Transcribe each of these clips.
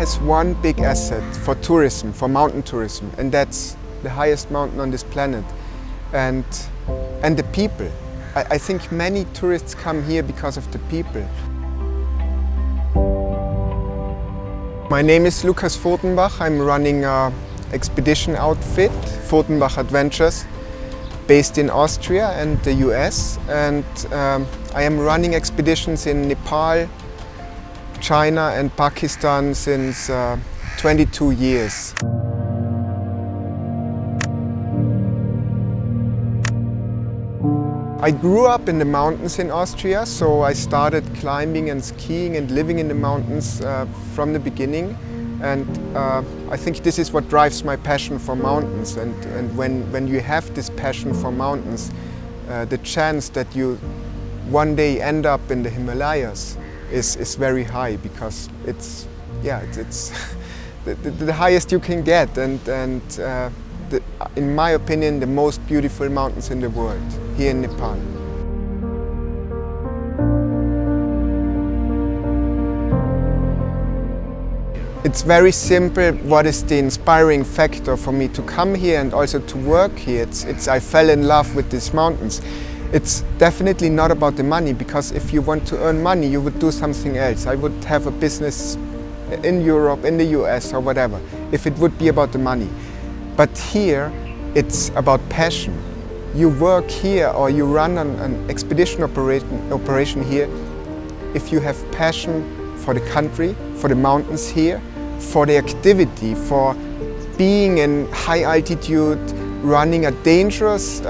has one big asset for tourism, for mountain tourism, and that's the highest mountain on this planet, and the people. I think many tourists come here because of the people. My name is Lukas Furtenbach. I'm running an expedition outfit, Furtenbach Adventures, based in Austria and the US, and I am running expeditions in Nepal, China and Pakistan since 22 years. I grew up in the mountains in Austria, so I started climbing and skiing and living in the mountains from the beginning. And I think this is what drives my passion for mountains. And when you have this passion for mountains, the chance that you one day end up in the Himalayas is very high, because it's the highest you can get, and in my opinion, the most beautiful mountains in the world, here in Nepal. It's very simple what is the inspiring factor for me to come here and also to work here. I fell in love with these mountains. It's definitely not about the money, because if you want to earn money, you would do something else. I would have a business in Europe, in the US or whatever, if it would be about the money. But here, it's about passion. You work here or you run an expedition operation here if you have passion for the country, for the mountains here, for the activity, for being in high altitude, running a dangerous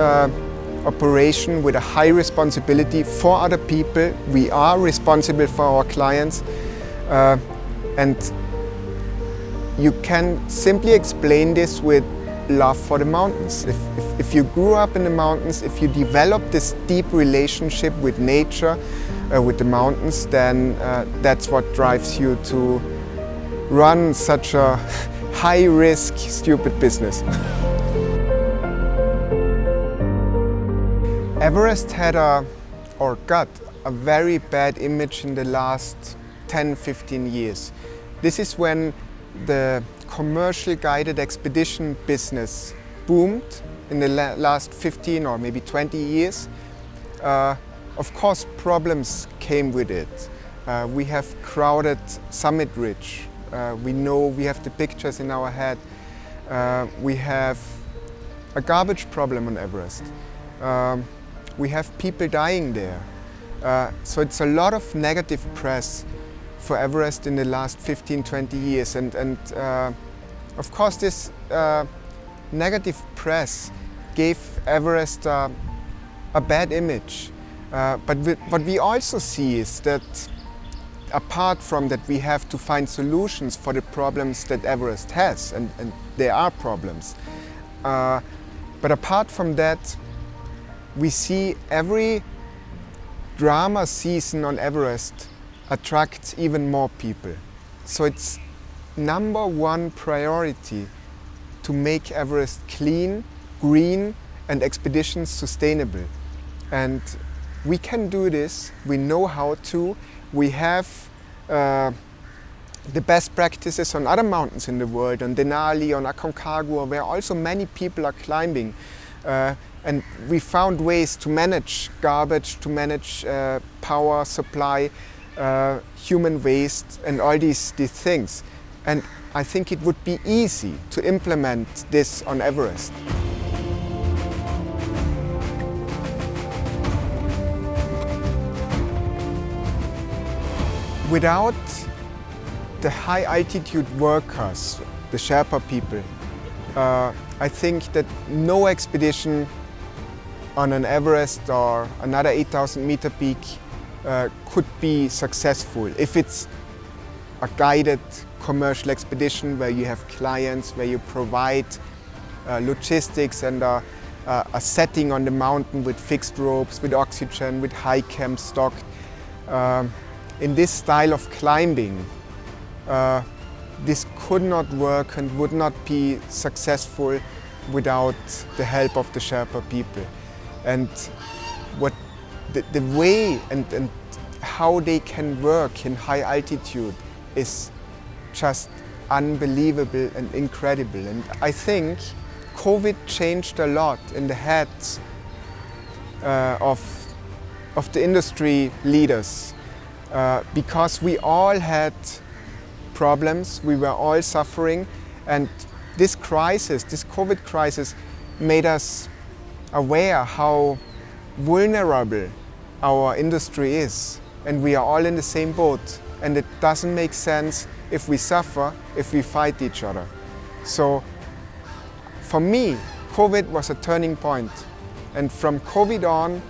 operation with a high responsibility for other people. We are responsible for our clients, and you can simply explain this with love for the mountains. If you grew up in the mountains, if you develop this deep relationship with nature, with the mountains, then that's what drives you to run such a high-risk, stupid business. Everest got a very bad image in the last 10-15 years. This is when the commercial guided expedition business boomed in the last 15 or maybe 20 years. Of course, problems came with it. We have crowded summit ridge. We have the pictures in our head. We have a garbage problem on Everest. We have people dying there. So it's a lot of negative press for Everest in the last 15-20 years. And of course, this negative press gave Everest a bad image. But what we also see is that apart from that, we have to find solutions for the problems that Everest has, and there are problems. But apart from that, we see every drama season on Everest attracts even more people. So it's #1 priority to make Everest clean, green, and expeditions sustainable. And we can do this, we know how to. We have the best practices on other mountains in the world, on Denali, on Aconcagua, where also many people are climbing. And we found ways to manage garbage, to manage power supply, human waste, and all these things. And I think it would be easy to implement this on Everest. Without the high altitude workers, the Sherpa people, I think that no expedition on an Everest or another 8,000 meter peak could be successful if it's a guided commercial expedition where you have clients, where you provide logistics and a setting on the mountain with fixed ropes, with oxygen, with high camp stocked. In this style of climbing, this could not work and would not be successful without the help of the Sherpa people. And what the way and how they can work in high altitude is just unbelievable and incredible. And I think COVID changed a lot in the heads of the industry leaders because we all had problems, we were all suffering, and this crisis, this COVID crisis, made us aware how vulnerable our industry is, and we are all in the same boat, and it doesn't make sense if we suffer, if we fight each other. So for me, COVID was a turning point, and from COVID on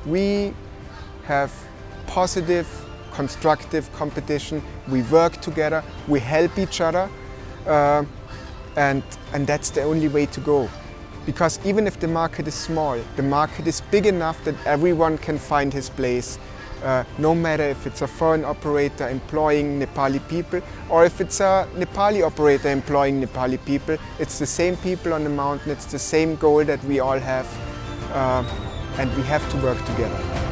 we have positive, constructive competition. We work together, we help each other, and that's the only way to go. Because even if the market is small, the market is big enough that everyone can find his place, no matter if it's a foreign operator employing Nepali people or if it's a Nepali operator employing Nepali people. It's the same people on the mountain, it's the same goal that we all have, and we have to work together.